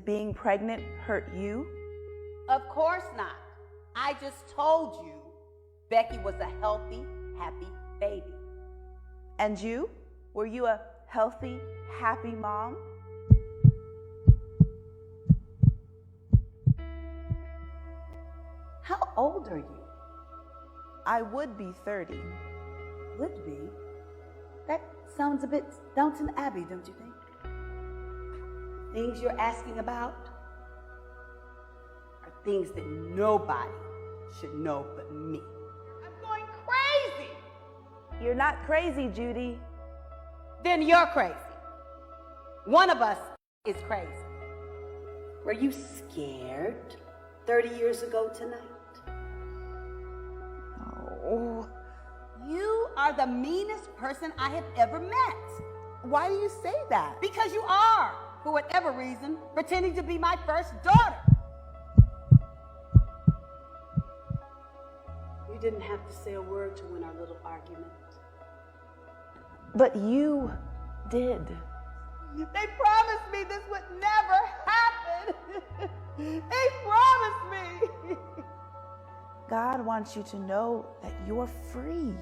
Did being pregnant hurt you? Of course not. I just told you Becky was a healthy, happy baby. And you? Were you a healthy, happy mom? How old are you? I would be 30. Would be? That sounds a bit Downton Abbey, don't you think? Things you're asking about are things that nobody should know but me. I'm going crazy! You're not crazy, Judy. Then you're crazy. One of us is crazy. Were you scared 30 years ago tonight? Oh. You are the meanest person I have ever met. Why do you say that? Because you are, for whatever reason, pretending to be my first daughter. You didn't have to say a word to win our little argument. But you did. They promised me this would never happen. They promised me. God wants you to know that you're free.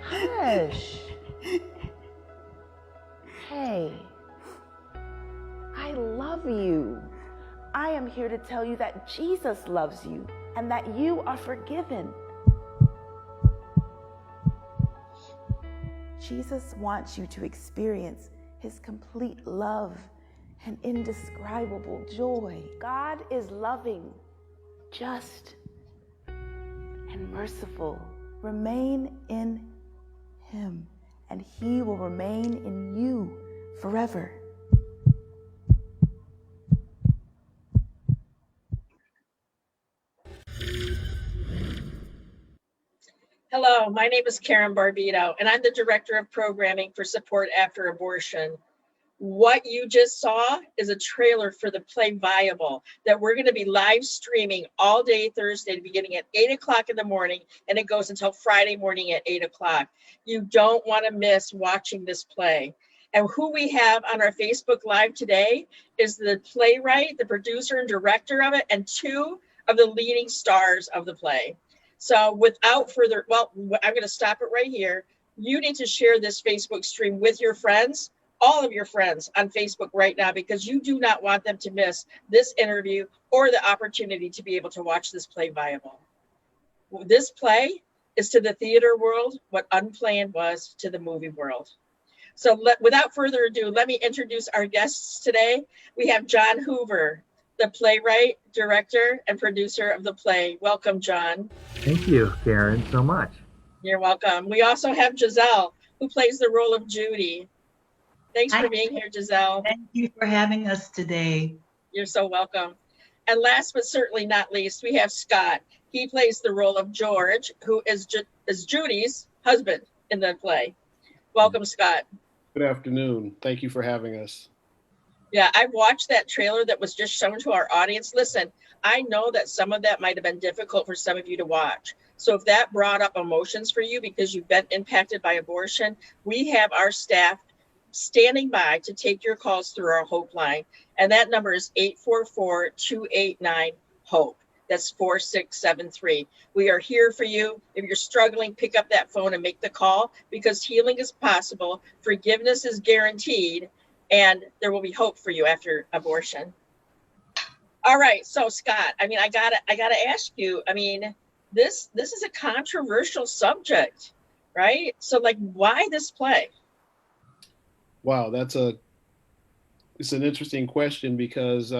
Hush. Hey, I love you. I am here to tell you that Jesus loves you and that you are forgiven. Jesus wants you to experience his complete love and indescribable joy. God is loving, just, and merciful. Remain in him, and he will remain in you forever. Hello, my name is Karen Barbito, and I'm the Director of Programming for Support After Abortion. What you just saw is a trailer for the play Viable that we're going to be live streaming all day Thursday, beginning at 8 o'clock in the morning, and it goes until Friday morning at 8 o'clock. You don't want to miss watching this play. And who we have on our Facebook Live today is the playwright, the producer and director of it, and two of the leading stars of the play. So without further, well, I'm going to stop it right here. You need to share this Facebook stream with your friends, all of your friends on Facebook right now, because you do not want them to miss this interview or the opportunity to be able to watch this play Viable. This play is to the theater world what Unplanned was to the movie world. So without further ado, let me introduce our guests today. We have John Hoover, the playwright, director, and producer of the play. Welcome, John. Thank you, Karen, so much. You're welcome. We also have Giselle, who plays the role of Judy. Thanks for being here, Giselle. Thank you for having us today. You're so welcome. And last but certainly not least, we have Scott. He plays the role of George, who is Judy's husband in the play. Welcome, Scott. Good afternoon. Thank you for having us. Yeah, I watched that trailer that was just shown to our audience. Listen, I know that some of that might have been difficult for some of you to watch. So if that brought up emotions for you because you've been impacted by abortion, we have our staff standing by to take your calls through our Hope line. And that number is 844-289-HOPE. That's 4673. We are here for you. If you're struggling, pick up that phone and make the call, because healing is possible, forgiveness is guaranteed, and there will be hope for you after abortion. All right, so Scott, I mean, I gotta ask you. I mean, this is a controversial subject, right? So, like, why this play? Wow, it's an interesting question because.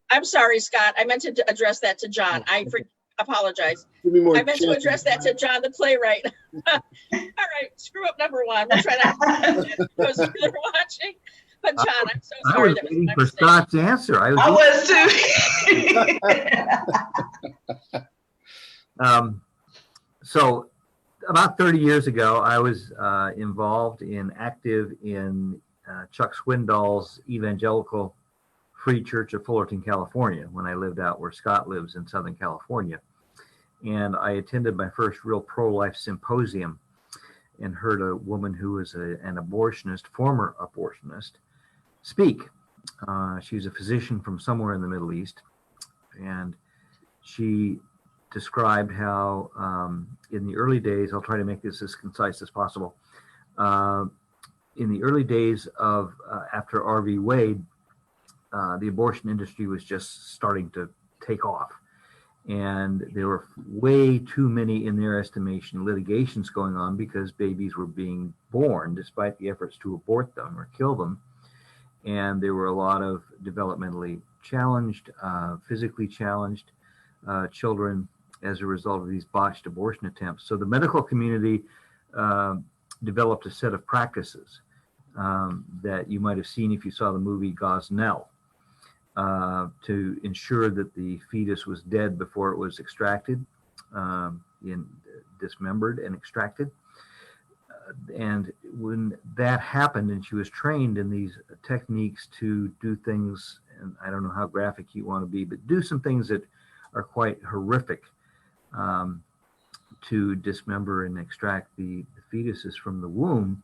I'm sorry, Scott. I meant to address that to John. I apologize. I meant to address that to John, the playwright. All right, screw up number one. We'll try not to those that are watching. But John, I'm so sorry. I was waiting for Scott's answer. I was too. So about 30 years ago, I was active in Chuck Swindoll's evangelical Free Church of Fullerton, California, when I lived out where Scott lives in Southern California. And I attended my first real pro-life symposium. and heard a woman who was an abortionist, former abortionist, speak. She was a physician from somewhere in the Middle East, and she described how in the early days, I'll try to make this as concise as possible, in the early days of after R.V. Wade, the abortion industry was just starting to take off. And there were way too many, in their estimation, litigations going on because babies were being born despite the efforts to abort them or kill them. And there were a lot of developmentally challenged, physically challenged children as a result of these botched abortion attempts. So the medical community developed a set of practices that you might have seen if you saw the movie Gosnell, to ensure that the fetus was dead before it was extracted, dismembered and extracted. And when that happened, and she was trained in these techniques to do things, and I don't know how graphic you want to be, but do some things that are quite horrific, to dismember and extract the fetuses from the womb,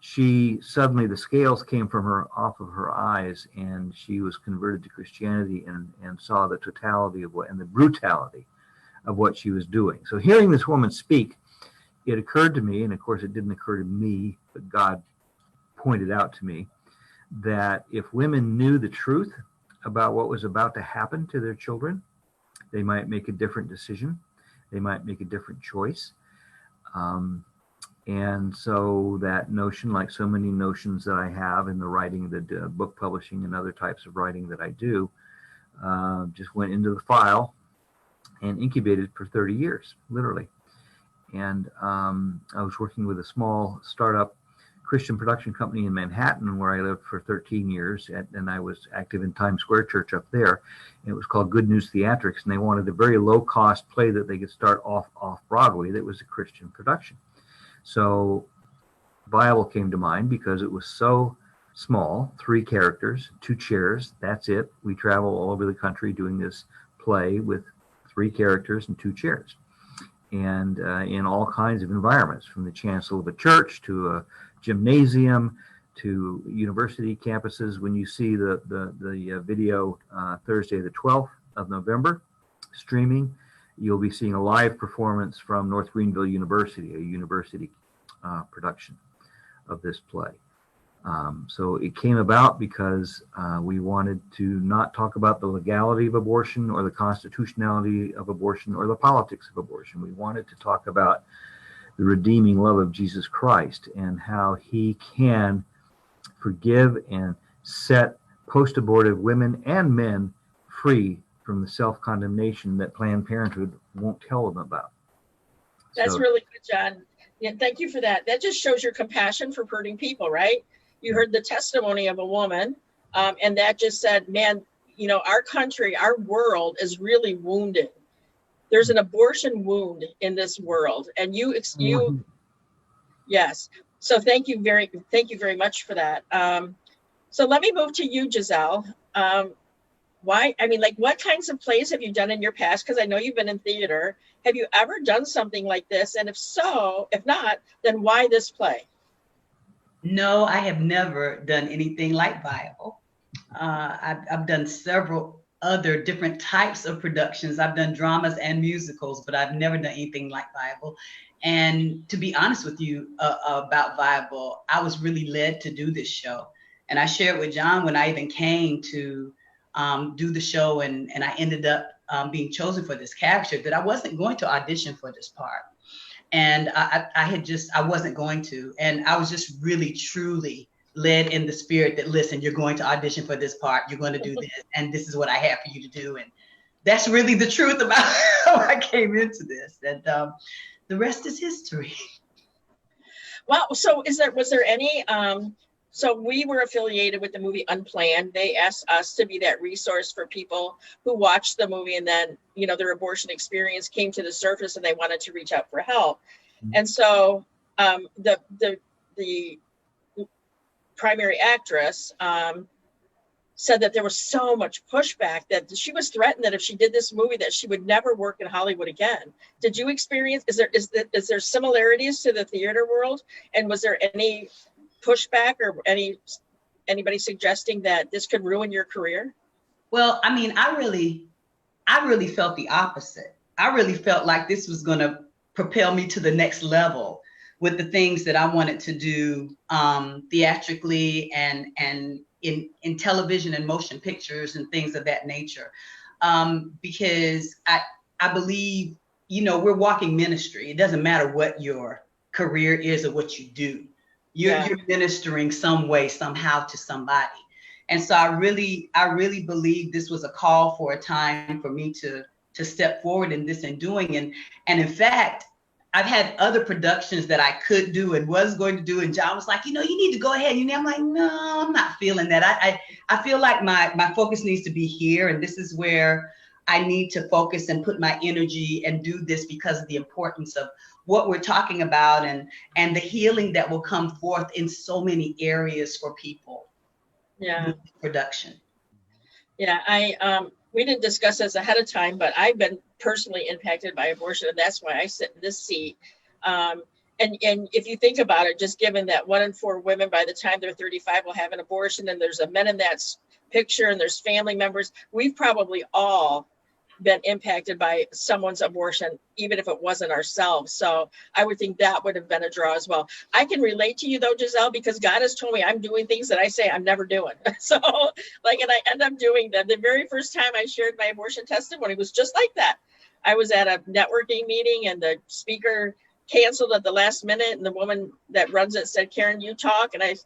she suddenly, the scales came from her off of her eyes, and she was converted to Christianity and saw the totality of what, and the brutality of what she was doing. So hearing this woman speak, it occurred to me, and of course it didn't occur to me, but God pointed out to me, that if women knew the truth about what was about to happen to their children, they might make a different decision. They might make a different choice. And so that notion, like so many notions that I have in the writing, the book publishing and other types of writing that I do, just went into the file and incubated for 30 years, literally. And I was working with a small startup Christian production company in Manhattan, where I lived for 13 years, and I was active in Times Square Church up there. It was called Good News Theatrics, and they wanted a very low-cost play that they could start off Broadway that was a Christian production. So Bible came to mind because it was so small, 3 characters, 2 chairs, that's it. We travel all over the country doing this play with 3 characters and 2 chairs. And in all kinds of environments, from the chancel of a church to a gymnasium to university campuses. When you see the video Thursday the 12th of November streaming, you'll be seeing a live performance from North Greenville University, a university production of this play. So it came about because we wanted to not talk about the legality of abortion or the constitutionality of abortion or the politics of abortion. We wanted to talk about the redeeming love of Jesus Christ and how he can forgive and set post-abortive women and men free from the self-condemnation that Planned Parenthood won't tell them about. That's really good, John. Yeah, thank you for that. That just shows your compassion for hurting people, right? You heard the testimony of a woman, and that just said, man, you know, our country, our world is really wounded. There's an abortion wound in this world, and yes. So thank you very much for that. So let me move to you, Giselle. What kinds of plays have you done in your past? Because I know you've been in theater. Have you ever done something like this? And if not, then why this play? No, I have never done anything like Bible. I've done several other different types of productions. I've done dramas and musicals, but I've never done anything like Bible. And to be honest with you about Bible, I was really led to do this show. And I shared with John when I even came to do the show and I ended up being chosen for this character that I wasn't going to audition for this part. And I wasn't going to. And I was just really, truly led in the spirit that, listen, you're going to audition for this part. You're going to do this. And this is what I have for you to do. And that's really the truth about how I came into this. And the rest is history. Well, so was there any, so we were affiliated with the movie Unplanned. They asked us to be that resource for people who watched the movie and then, you know, their abortion experience came to the surface and they wanted to reach out for help. Mm-hmm. And so the primary actress said that there was so much pushback that she was threatened that if she did this movie that she would never work in Hollywood again. Did you experience, is there similarities to the theater world? And was there any pushback or anybody suggesting that this could ruin your career? Well, I mean, I really felt the opposite. I really felt like this was going to propel me to the next level with the things that I wanted to do theatrically and in television and motion pictures and things of that nature. Because I believe, you know, we're walking ministry. It doesn't matter what your career is or what you do. You're ministering some way, somehow to somebody. And so I really believe this was a call for a time for me to step forward in this and doing. And in fact, I've had other productions that I could do and was going to do. And John was like, you know, you need to go ahead. And I'm like, no, I'm not feeling that. I feel like my focus needs to be here. And this is where I need to focus and put my energy and do this because of the importance of what we're talking about and the healing that will come forth in so many areas for people. Yeah. Production. Yeah, we didn't discuss this ahead of time, but I've been personally impacted by abortion, and that's why I sit in this seat. And if you think about it, just given that 1 in 4 women by the time they're 35 will have an abortion, and there's a men in that picture, and there's family members, we've probably all been impacted by someone's abortion, even if it wasn't ourselves. So I would think that would have been a draw as well. I can relate to you though, Giselle, because God has told me I'm doing things that I say I'm never doing. So and I end up doing them. The very first time I shared my abortion testimony was just like that. I was at a networking meeting and the speaker canceled at the last minute. And the woman that runs it said, Karen, you talk. And I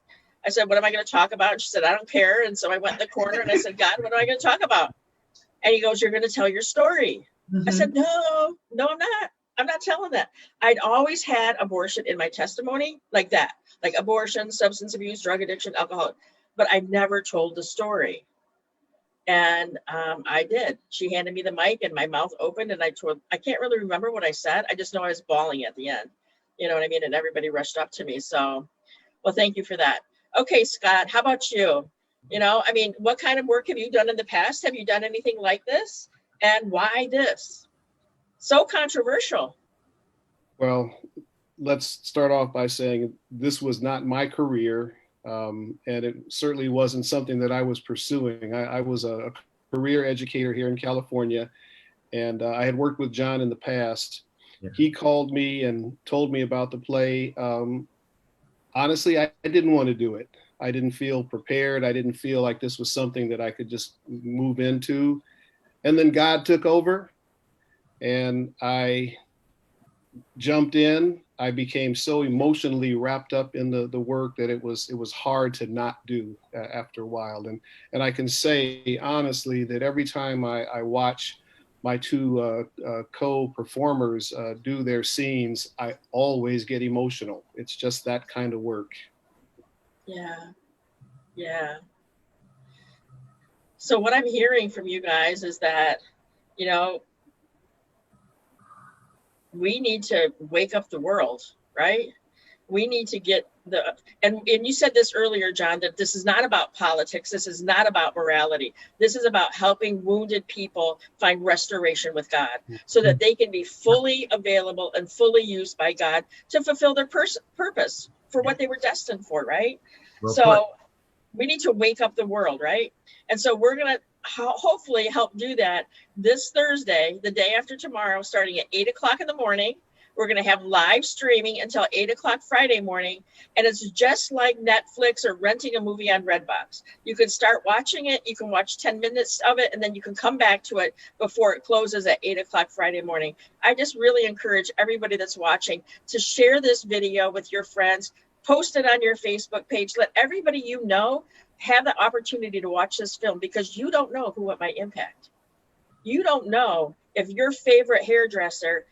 said, what am I going to talk about? And she said, I don't care. And so I went in the corner and I said, God, what am I going to talk about? And he goes, you're going to tell your story. Mm-hmm. I said, no, I'm not. I'm not telling that. I'd always had abortion in my testimony like that, like abortion, substance abuse, drug addiction, alcohol, but I never told the story. And I did. She handed me the mic and my mouth opened and I can't really remember what I said. I just know I was bawling at the end. You know what I mean? And everybody rushed up to me. So, well, thank you for that. Okay, Scott, how about you? You know, I mean, what kind of work have you done in the past? Have you done anything like this? And why this? So controversial. Well, let's start off by saying this was not my career, and it certainly wasn't something that I was pursuing. I was a career educator here in California, and I had worked with John in the past. Yeah. He called me and told me about the play. Honestly, I didn't want to do it. I didn't feel prepared. I didn't feel like this was something that I could just move into. And then God took over and I jumped in. I became so emotionally wrapped up in the work that it was hard to not do after a while. And I can say honestly that every time I watch my two co-performers do their scenes, I always get emotional. It's just that kind of work. Yeah. So what I'm hearing from you guys is that, you know, we need to wake up the world, right? We need to get and you said this earlier, John, that this is not about politics. This is not about morality. This is about helping wounded people find restoration with God so that they can be fully available and fully used by God to fulfill their purpose for what they were destined for, right? Well, so we need to wake up the world, right? And so we're going to hopefully help do that this Thursday, the day after tomorrow, starting at 8:00 in the morning. We're going to have live streaming until 8:00 Friday morning. And it's just like Netflix or renting a movie on Redbox. You can start watching it. You can watch 10 minutes of it, and then you can come back to it before it closes at 8:00 Friday morning. I just really encourage everybody that's watching to share this video with your friends. Post it on your Facebook page. Let everybody you know have the opportunity to watch this film because you don't know who it might impact. You don't know if your favorite hairdresser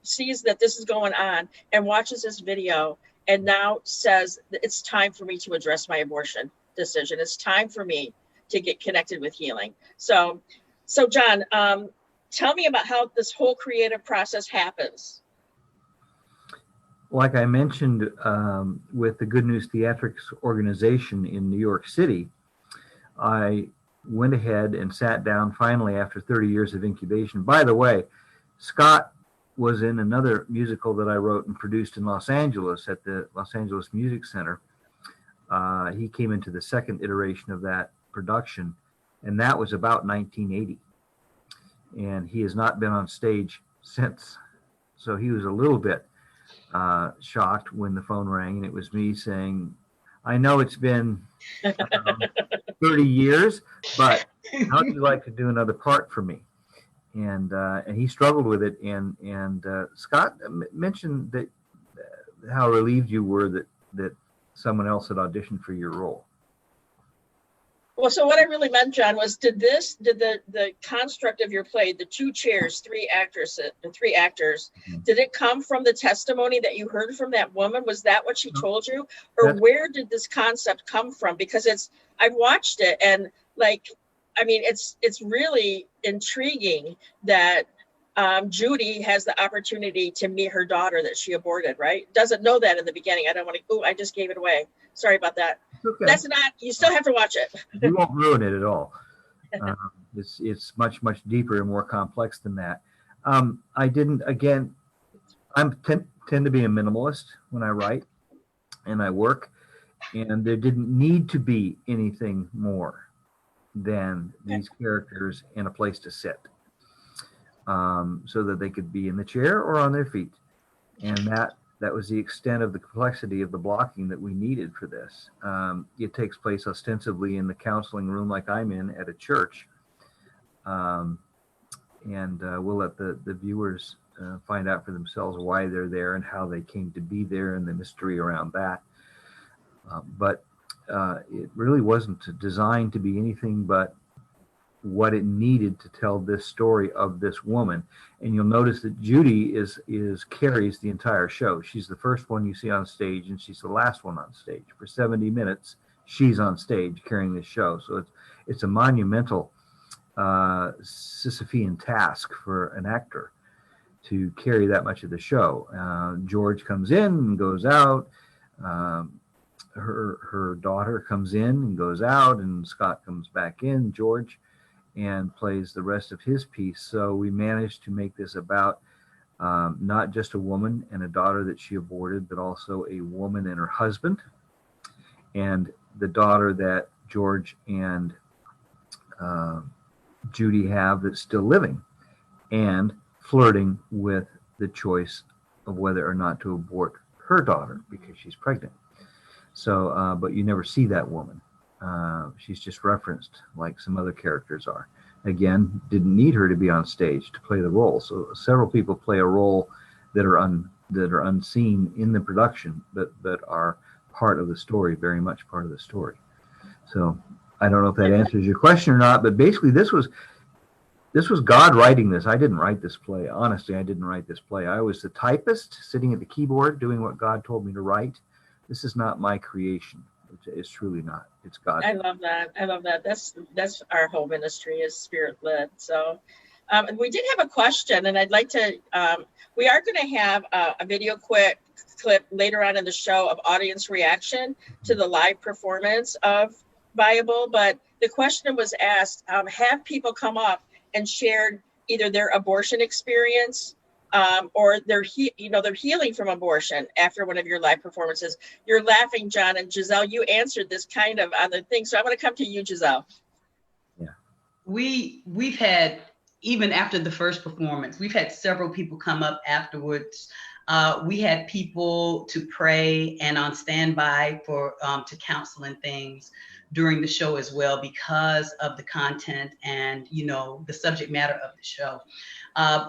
sees that this is going on and watches this video and now says it's time for me to address my abortion decision. It's time for me to get connected with healing. So John, tell me about how this whole creative process happens. Like I mentioned with the Good News Theatrics organization in New York City, I went ahead and sat down finally after 30 years of incubation. By the way, Scott was in another musical that I wrote and produced in Los Angeles at the Los Angeles Music Center. He came into the second iteration of that production, and that was about 1980. And he has not been on stage since. So he was a little bit shocked when the phone rang, and it was me saying, I know it's been 30 years, but how would you like to do another part for me? And he struggled with it. And Scott mentioned that how relieved you were that someone else had auditioned for your role. Well, so what I really meant, John, was did the construct of your play, the 2 chairs, 3 actors, did it come from the testimony that you heard from that woman? Was that what she told you? Or where did this concept come from? Because I've watched it, and it's really intriguing that Judy has the opportunity to meet her daughter that she aborted, right? Doesn't know that in the beginning. I don't want to, I just gave it away. Sorry about that. Okay. That's not, you still have to watch it. You won't ruin it at all. It's much, much deeper and more complex than that. I tend to be a minimalist when I write and I work, and there didn't need to be anything more than these characters and a place to sit, so that they could be in the chair or on their feet. And that was the extent of the complexity of the blocking that we needed for this. It takes place ostensibly in the counseling room like I'm in at a church. And we'll let the viewers find out for themselves why they're there and how they came to be there and the mystery around that. But it really wasn't designed to be anything but what it needed to tell this story of this woman. And you'll notice that Judy carries the entire show. She's the first one you see on stage, and she's the last one on stage. For 70 minutes, she's on stage carrying this show. So it's a monumental Sisyphean task for an actor to carry that much of the show. George comes in and goes out. Her daughter comes in and goes out, and Scott comes back in, George, and plays the rest of his piece. So we managed to make this about not just a woman and a daughter that she aborted, but also a woman and her husband, and the daughter that George and Judy have that's still living, and flirting with the choice of whether or not to abort her daughter because she's pregnant. So, but you never see that woman. She's just referenced like some other characters are. Again, didn't need her to be on stage to play the role. So several people play a role that are unseen in the production, but are part of the story, very much part of the story. So I don't know if that answers your question or not, but basically this was God writing this. I didn't write this play. Honestly, I didn't write this play. I was the typist sitting at the keyboard doing what God told me to write. This is not my creation. It's truly not. It's God. I love that. That's our whole ministry is spirit led. So we did have a question, and I'd like to, we are going to have a video clip later on in the show of audience reaction to the live performance of Viable. But the question was asked, have people come up and shared either their abortion experience or they're healing from abortion after one of your live performances. You're laughing, John, and Giselle, you answered this kind of on the thing. So I'm going to come to you, Giselle. Yeah. We've had, even after the first performance, we've had several people come up afterwards. We had people to pray and on standby for to counsel and things during the show as well, because of the content and the subject matter of the show.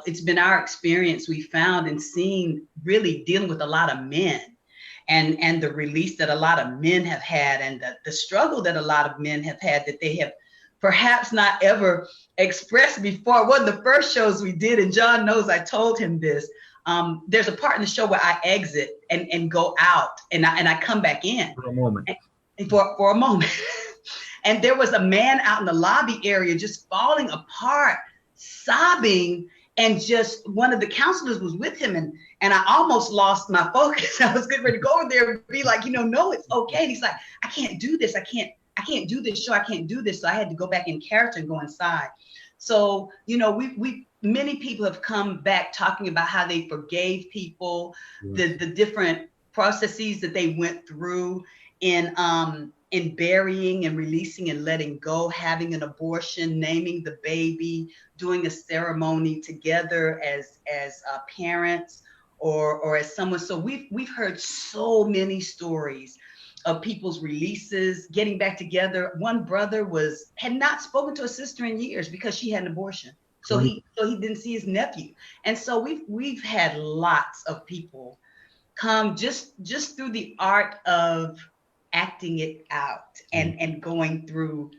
It's been our experience we found in seeing, really dealing with a lot of men and the release that a lot of men have had, and the struggle that a lot of men have had that they have perhaps not ever expressed before. One of the first shows we did, and John knows I told him this, there's a part in the show where I exit and go out and I come back in. For a moment. For a moment. And there was a man out in the lobby area just falling apart, sobbing, and just one of the counselors was with him, and I almost lost my focus. I was getting ready to go over there and be like, no, it's okay. And he's like, I can't do this. I can't I can't do this show. I can't do this. So I had to go back in character and go inside. So, you know, many people have come back talking about how they forgave people, the different processes that they went through in burying and releasing and letting go, having an abortion, naming the baby, doing a ceremony together as parents or as someone. So we've heard so many stories of people's releases, getting back together. One brother had not spoken to a sister in years because she had an abortion. So he didn't see his nephew. And so we've had lots of people come just through the art of acting it out and going through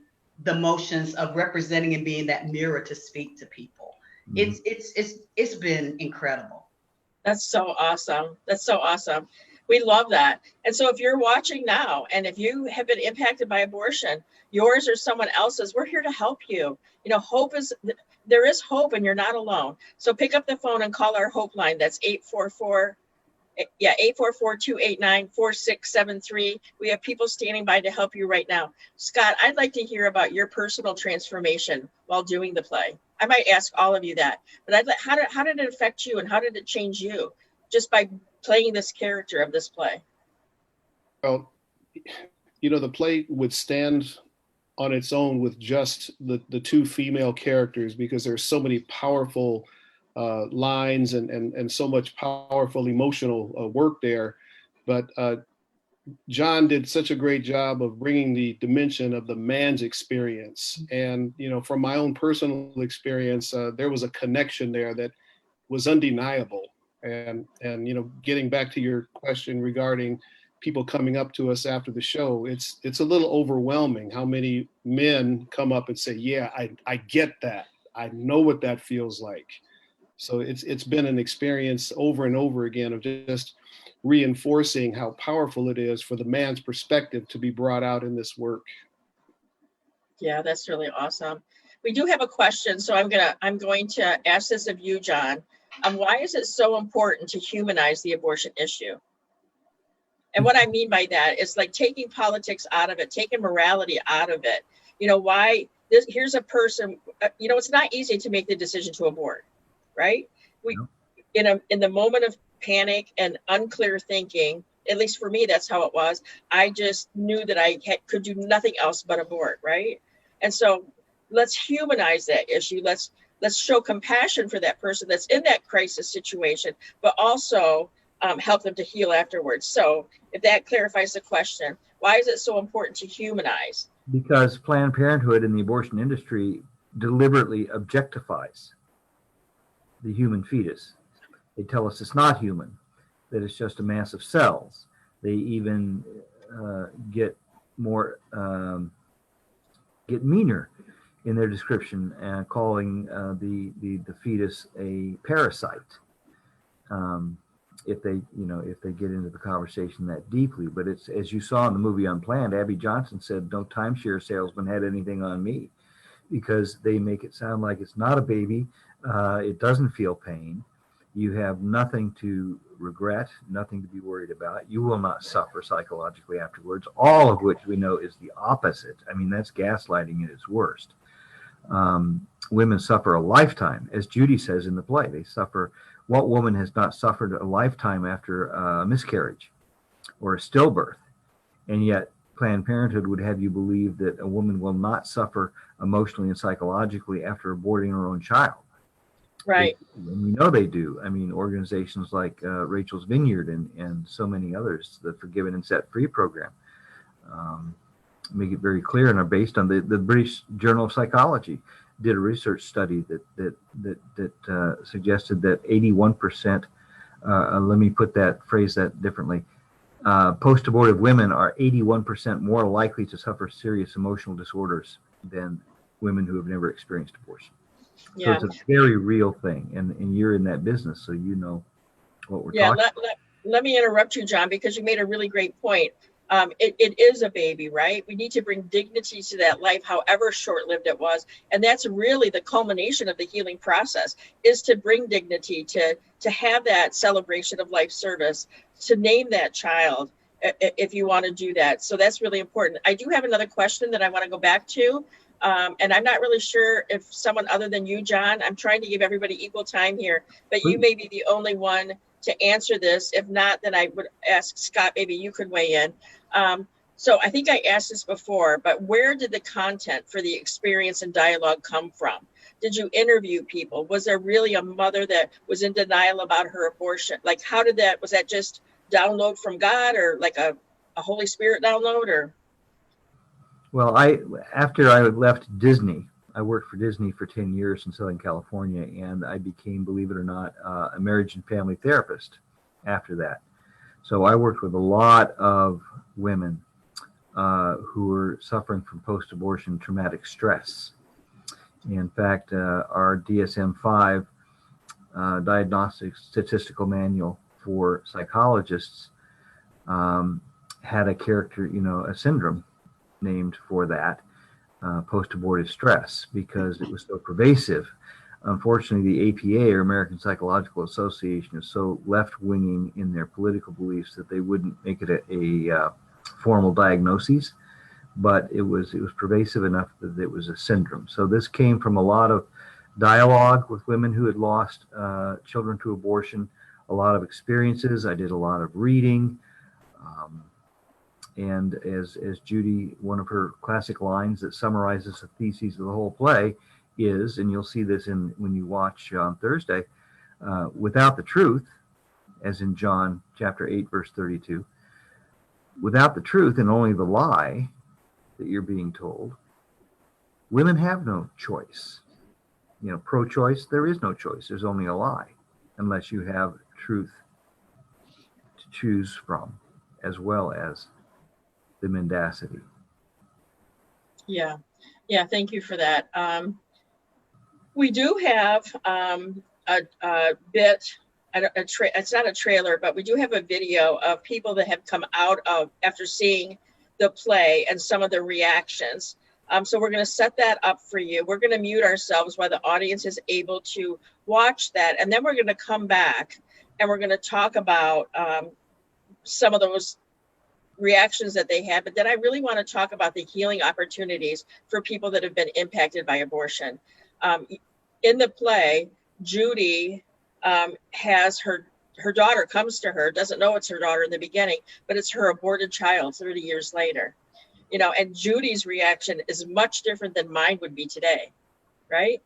the motions of representing and being that mirror to speak to people. It's been incredible. That's so awesome. That's so awesome. We love that. And so if you're watching now, and if you have been impacted by abortion, yours or someone else's, we're here to help you. You know, there is hope, and you're not alone. So pick up the phone and call our Hope line. That's 844-289-4673. We have people standing by to help you right now. Scott, I'd like to hear about your personal transformation while doing the play. I might ask all of you that, but how did it affect you, and how did it change you just by playing this character of this play? Well, you know, the play would stand on its own with just the two female characters, because there's so many powerful lines and so much powerful emotional work there. But John did such a great job of bringing the dimension of the man's experience. And, you know, from my own personal experience, there was a connection there that was undeniable. And you know, getting back to your question regarding people coming up to us after the show, it's a little overwhelming how many men come up and say, yeah, I get that. I know what that feels like. So it's been an experience over and over again of just reinforcing how powerful it is for the man's perspective to be brought out in this work. Yeah, that's really awesome. We do have a question, so I'm going to ask this of you, John. Why is it so important to humanize the abortion issue? And what I mean by that is like taking politics out of it, taking morality out of it. You know, here's a person, you know, it's not easy to make the decision to abort, right? In the moment of panic and unclear thinking, at least for me, that's how it was. I just knew that I could do nothing else but abort, right? And so let's humanize that issue. Let's show compassion for that person that's in that crisis situation, but also help them to heal afterwards. So if that clarifies the question, why is it so important to humanize? Because Planned Parenthood and the abortion industry deliberately objectifies the human fetus. They tell us it's not human, that it's just a mass of cells. They even get meaner in their description, calling the fetus a parasite. If they get into the conversation that deeply. But it's, as you saw in the movie Unplanned, Abby Johnson said, no timeshare salesman had anything on me, because they make it sound like it's not a baby. It doesn't feel pain. You have nothing to regret, nothing to be worried about. You will not suffer psychologically afterwards, all of which we know is the opposite. I mean, that's gaslighting at its worst. Women suffer a lifetime, as Judy says in the play. They suffer. What woman has not suffered a lifetime after a miscarriage or a stillbirth? And yet Planned Parenthood would have you believe that a woman will not suffer emotionally and psychologically after aborting her own child. Right. And we know they do. I mean, organizations like Rachel's Vineyard and so many others, the Forgiven and Set Free program, make it very clear and are based on the British Journal of Psychology did a research study that suggested that 81%, let me phrase that differently, post-abortive women are 81% more likely to suffer serious emotional disorders than women who have never experienced abortion. Yeah. So it's a very real thing, and you're in that business, so you know what we're talking about. Let me interrupt you, John, because you made a really great point. It is a baby, right? We need to bring dignity to that life, however short-lived it was. And that's really the culmination of the healing process, is to bring dignity, to have that celebration of life service, to name that child, if you want to do that. So that's really important. I do have another question that I want to go back to. And I'm not really sure if someone other than you, John, I'm trying to give everybody equal time here, but you may be the only one to answer this. If not, then I would ask Scott, maybe you could weigh in. So I think I asked this before, but where did the content for the experience and dialogue come from? Did you interview people? Was there really a mother that was in denial about her abortion? Like, how did that, was that just download from God, or like a Holy Spirit download, or? Well, after I left Disney, I worked for Disney for 10 years in Southern California, and I became, believe it or not, a marriage and family therapist after that. So I worked with a lot of women who were suffering from post-abortion traumatic stress. In fact, our DSM-5 Diagnostic Statistical Manual for psychologists had a character, a syndrome named for that, post-abortive stress, because it was so pervasive. Unfortunately, the APA, or American Psychological Association, is so left-winging in their political beliefs that they wouldn't make it a formal diagnosis, but it was pervasive enough that it was a syndrome. So this came from a lot of dialogue with women who had lost children to abortion, a lot of experiences. I did a lot of reading. And as Judy, one of her classic lines that summarizes the theses of the whole play is, and you'll see this when you watch on Thursday, without the truth, as in John chapter 8, verse 32, without the truth and only the lie that you're being told, women have no choice. Pro-choice, there is no choice. There's only a lie, unless you have truth to choose from, as well as the mendacity. Yeah, thank you for that. We do have a bit, it's not a trailer, but we do have a video of people that have come out of after seeing the play and some of the reactions. So we're going to set that up for you. We're going to mute ourselves while the audience is able to watch that. And then we're going to come back and we're going to talk about some of those reactions that they had. But then I really want to talk about the healing opportunities for people that have been impacted by abortion. In the play, Judy has her daughter comes to her, doesn't know it's her daughter in the beginning, but it's her aborted child 30 years later. And Judy's reaction is much different than mine would be today, right?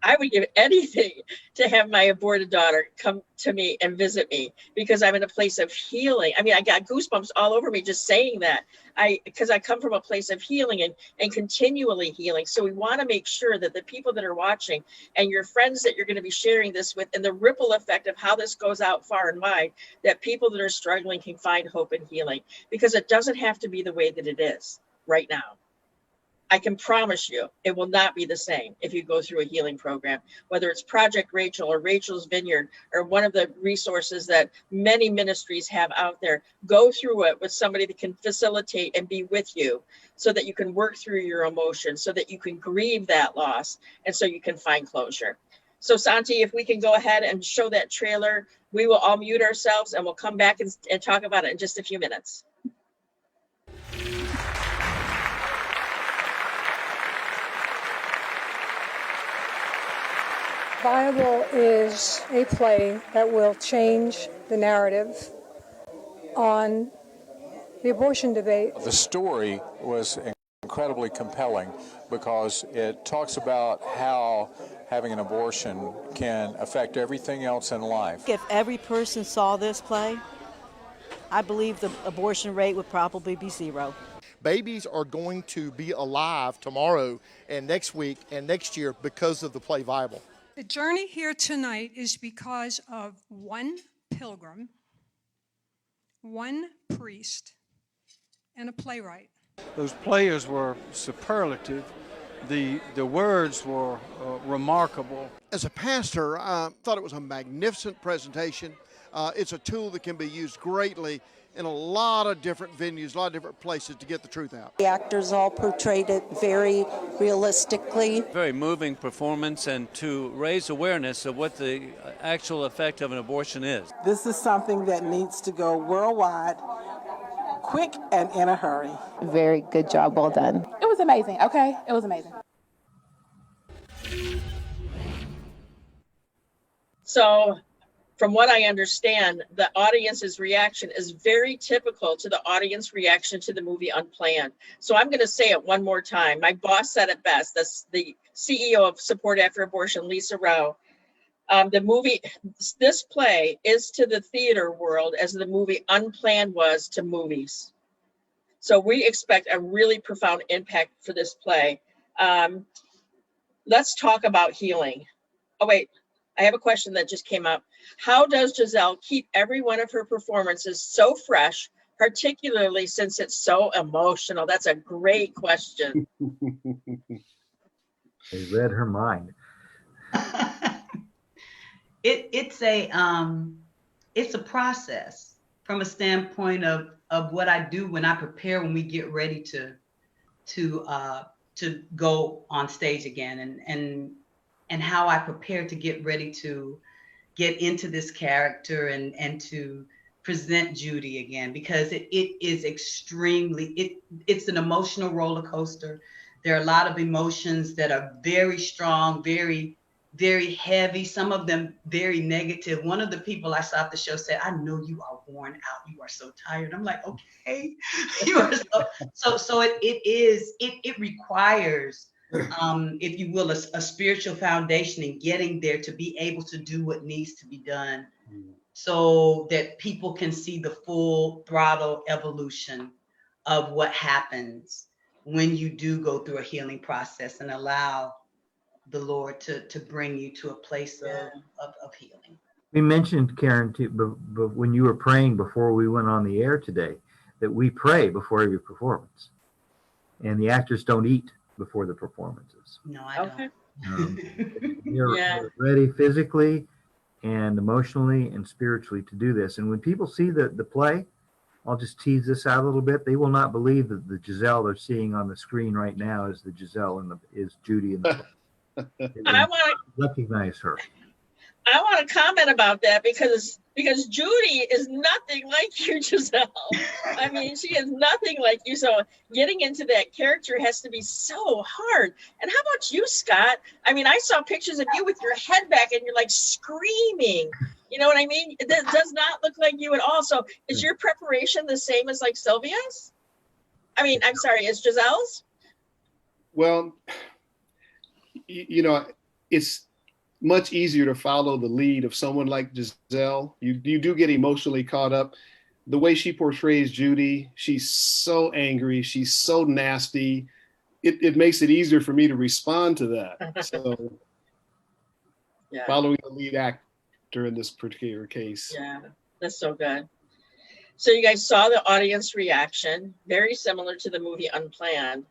I would give anything to have my aborted daughter come to me and visit me, because I'm in a place of healing. I mean, I got goosebumps all over me just saying that, because I come from a place of healing and continually healing. So we want to make sure that the people that are watching and your friends that you're going to be sharing this with, and the ripple effect of how this goes out far and wide, that people that are struggling can find hope and healing, because it doesn't have to be the way that it is right now. I can promise you it will not be the same if you go through a healing program, whether it's Project Rachel or Rachel's Vineyard or one of the resources that many ministries have out there. Go through it with somebody that can facilitate and be with you, so that you can work through your emotions, so that you can grieve that loss, and so you can find closure. So Santi, if we can go ahead and show that trailer, we will all mute ourselves and we'll come back and talk about it in just a few minutes. Bible is a play that will change the narrative on the abortion debate. The story was incredibly compelling because it talks about how having an abortion can affect everything else in life. If every person saw this play, I believe the abortion rate would probably be zero. Babies are going to be alive tomorrow and next week and next year because of the play Bible. The journey here tonight is because of one pilgrim, one priest, and a playwright. Those players were superlative. The words were remarkable. As a pastor, I thought it was a magnificent presentation. It's a tool that can be used greatly in a lot of different venues, a lot of different places to get the truth out. The actors all portrayed it very realistically. Very moving performance, and to raise awareness of what the actual effect of an abortion is. This is something that needs to go worldwide quick and in a hurry. Very good job, well done. It was amazing, okay? It was amazing. So from what I understand, the audience's reaction is very typical to the audience reaction to the movie Unplanned. So I'm going to say it one more time. My boss said it best. That's the CEO of Support After Abortion, Lisa Rowe. This play is to the theater world as the movie Unplanned was to movies. So we expect a really profound impact for this play. Let's talk about healing. Oh, wait. I have a question that just came up. How does Giselle keep every one of her performances so fresh, particularly since it's so emotional? That's a great question. They read her mind. It's a process from a standpoint of what I do when I prepare, when we get ready to go on stage again, and how I prepare to get ready to get into this character and to present Judy again, because it is extremely, it's an emotional roller coaster. There are a lot of emotions that are very strong, very, very heavy, some of them very negative. One of the people I saw at the show said, "I know you are worn out. You are so tired." I'm like, okay. You are so it requires, if you will, a spiritual foundation in getting there to be able to do what needs to be done, so that people can see the full throttle evolution of what happens when you do go through a healing process and allow the Lord to bring you to a place of healing. We mentioned, Karen, too, but when you were praying before we went on the air today, that we pray before every performance, and the actors don't eat before the performances. No, I don't. You're ready physically and emotionally and spiritually to do this. And when people see the play, I'll just tease this out a little bit. They will not believe that the Giselle they're seeing on the screen right now is the Giselle and is Judy in the play. I want to recognize her. I want to comment about that because Judy is nothing like you, Giselle. I mean, she is nothing like you. So getting into that character has to be so hard. And how about you, Scott? I mean, I saw pictures of you with your head back and you're like screaming. You know what I mean? It does not look like you at all. So is your preparation the same as like Sylvia's? I mean, I'm sorry, is Giselle's? Well, you know, it's much easier to follow the lead of someone like Giselle. You do get emotionally caught up. The way she portrays Judy, she's so angry, she's so nasty. It makes it easier for me to respond to that. So following the lead actor in this particular case. Yeah, that's so good. So you guys saw the audience reaction, very similar to the movie Unplanned.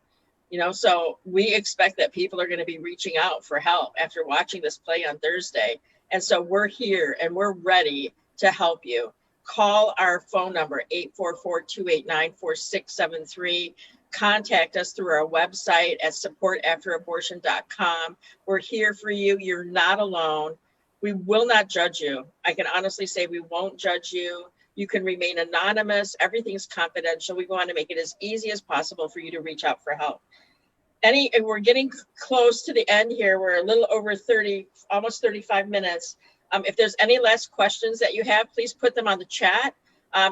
You know, so we expect that people are going to be reaching out for help after watching this play on Thursday. And so we're here and we're ready to help you. Call our phone number, 844-289-4673. Contact us through our website at supportafterabortion.com. We're here for you. You're not alone. We will not judge you. I can honestly say we won't judge you. You can remain anonymous. Everything's confidential. We want to make it as easy as possible for you to reach out for help. We're getting close to the end here. We're a little over 30, almost 35 minutes. If there's any last questions that you have, please put them on the chat.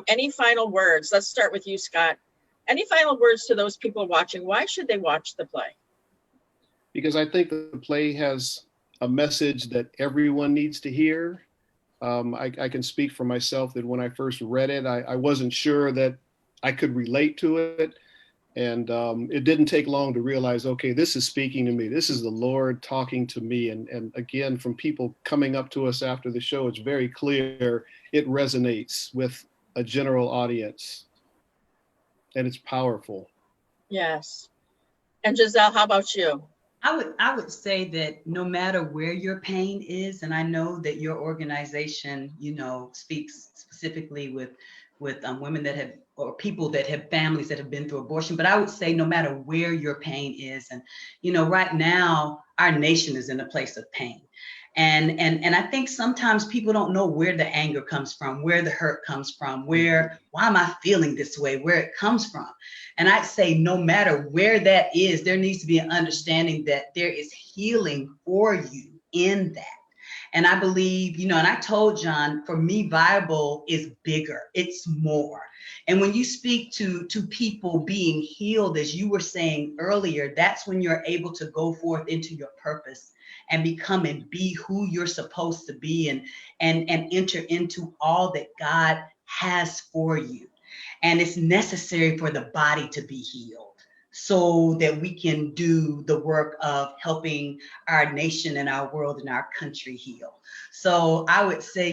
Any final words? Let's start with you, Scott. Any final words to those people watching? Why should they watch the play? Because I think the play has a message that everyone needs to hear. I can speak for myself that when I first read it, I wasn't sure that I could relate to it. And it didn't take long to realize, okay, this is speaking to me. This is the Lord talking to me. And again, from people coming up to us after the show, it's very clear it resonates with a general audience. And it's powerful. Yes. And Giselle, how about you? I would say that no matter where your pain is, and I know that your organization, you know, speaks specifically with women that have, or people that have families that have been through abortion, but I would say no matter where your pain is, and, you know, right now our nation is in a place of pain. And I think sometimes people don't know where the anger comes from, where the hurt comes from, why am I feeling this way, where it comes from. And I'd say no matter where that is, there needs to be an understanding that there is healing for you in that. And I believe, and I told John, for me, Bible is bigger, it's more. And when you speak to people being healed, as you were saying earlier, that's when you're able to go forth into your purpose and become and be who you're supposed to be and enter into all that God has for you. And it's necessary for the body to be healed so that we can do the work of helping our nation and our world and our country heal. So I would say,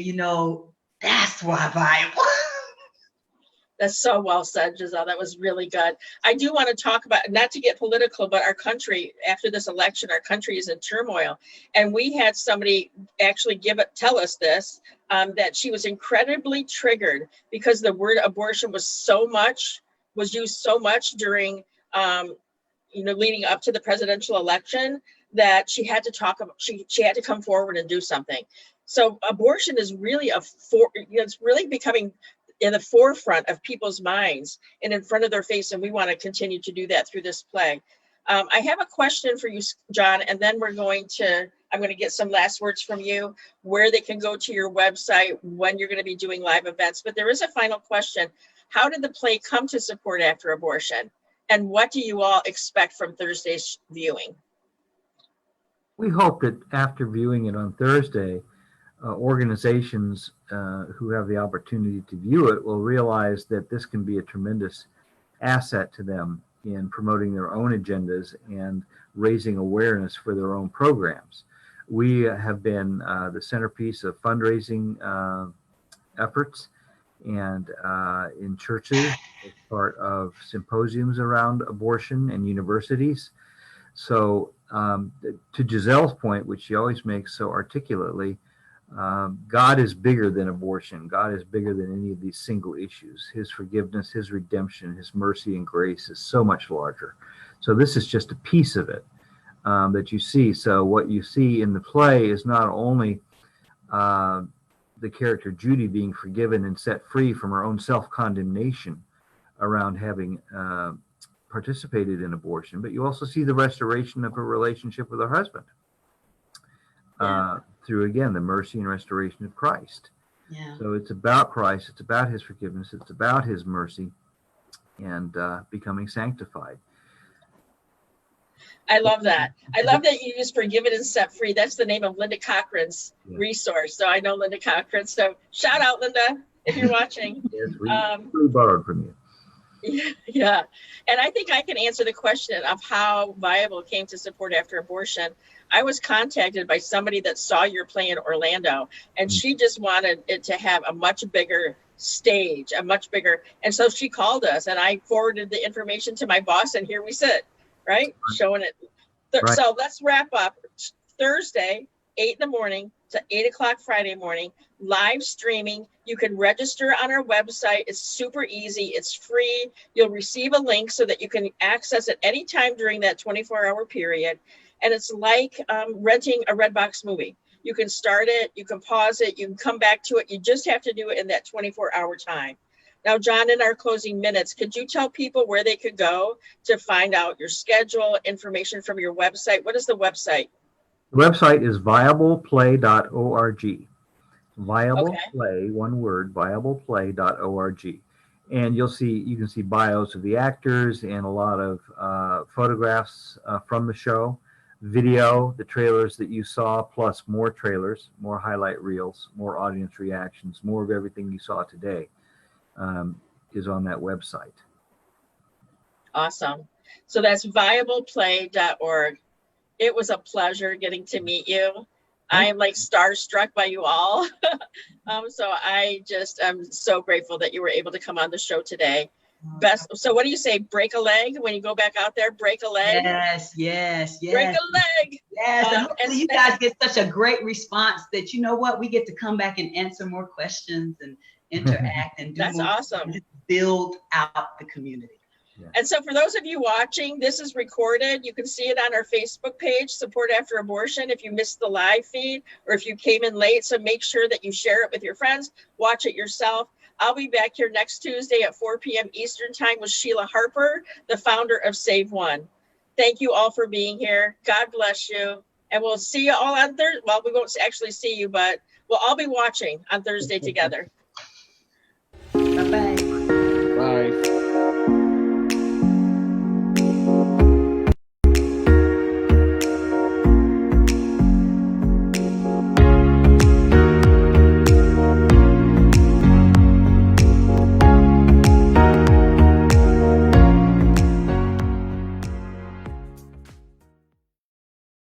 that's why Bible. That's so well said, Giselle. That was really good. I do want to talk about, not to get political, but our country, after this election, our country is in turmoil. And we had somebody actually tell us this, that she was incredibly triggered because the word abortion was used so much during, leading up to the presidential election, that she had to she had to come forward and do something. So abortion is really it's really becoming in the forefront of people's minds and in front of their face. And we want to continue to do that through this play. I have a question for you, John, and then I'm going to get some last words from you, where they can go to your website, when you're going to be doing live events. But there is a final question. How did the play come to support after abortion? And what do you all expect from Thursday's viewing? We hope that after viewing it on Thursday, organizations who have the opportunity to view it will realize that this can be a tremendous asset to them in promoting their own agendas and raising awareness for their own programs. We have been the centerpiece of fundraising efforts and in churches as part of symposiums around abortion and universities. So to Giselle's point, which she always makes so articulately, God is bigger than abortion. God is bigger than any of these single issues. His forgiveness, his redemption, his mercy and grace is so much larger. So this is just a piece of it that you see. So what you see in the play is not only the character Judy being forgiven and set free from her own self-condemnation around having participated in abortion, but you also see the restoration of her relationship with her husband. Through, again, the mercy and restoration of Christ. Yeah. So it's about Christ, it's about his forgiveness, it's about his mercy and becoming sanctified. I love that. I love that you use Forgiven and Set Free. That's the name of Linda Cochran's resource. So I know Linda Cochran. So shout out, Linda, if you're watching. Yes, we borrowed from you. Yeah. And I think I can answer the question of how Viable came to support after abortion. I was contacted by somebody that saw your play in Orlando, and she just wanted it to have a much bigger stage, and so she called us, and I forwarded the information to my boss, and here we sit, right? Showing it. Right. So let's wrap up. Thursday, 8 a.m. to 8 o'clock Friday morning, live streaming. You can register on our website. It's super easy. It's free. You'll receive a link so that you can access it anytime during that 24-hour period. And it's like renting a Redbox movie. You can start it, you can pause it, you can come back to it. You just have to do it in that 24-hour time. Now, John, in our closing minutes, could you tell people where they could go to find out your schedule, information from your website? What is the website? The website is viableplay.org. Viable Play, one word, viableplay.org. And you can see bios of the actors and a lot of photographs from the show, video, the trailers that you saw, plus more trailers, more highlight reels, more audience reactions, more of everything you saw today is on that website. Awesome. So that's viableplay.org. It was a pleasure getting to meet you. I am like starstruck by you all. So I just am so grateful that you were able to come on the show today. So what do you say? Break a leg when you go back out there? Break a leg? Yes. Break a leg. Yes. And hopefully you guys get such a great response that, you know what, we get to come back and answer more questions and interact and do That's more, awesome. and just build out the community. Yeah. And so for those of you watching, this is recorded. You can see it on our Facebook page, Support After Abortion, if you missed the live feed or if you came in late. So make sure that you share it with your friends, watch it yourself. I'll be back here next Tuesday at 4 p.m. Eastern Time with Sheila Harper, the founder of Save One. Thank you all for being here. God bless you. And we'll see you all on Thursday. Well, we won't actually see you, but we'll all be watching on Thursday together.